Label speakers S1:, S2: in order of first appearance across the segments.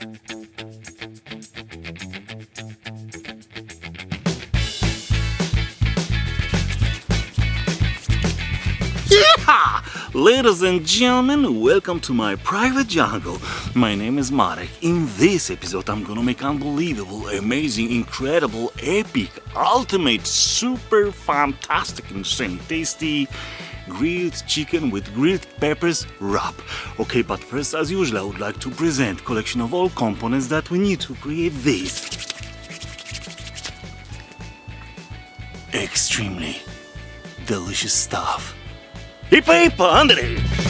S1: Yeah! Ladies and gentlemen, welcome to my private jungle. My name is Marek. In this episode, I'm gonna make unbelievable, amazing, incredible, epic, ultimate, super fantastic, insane, tasty grilled chicken with grilled peppers wrap. Okay, but first, as usual, I would like to present collection of all components that we need to create this extremely delicious stuff. Hippa hippa, Andre!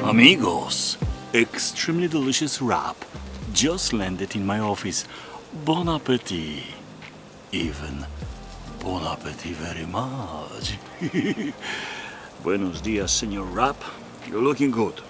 S1: Amigos, extremely delicious wrap just landed in my office. Bon appetit. Even bon appetit very much. Buenos dias, Senor Wrap. You're looking good.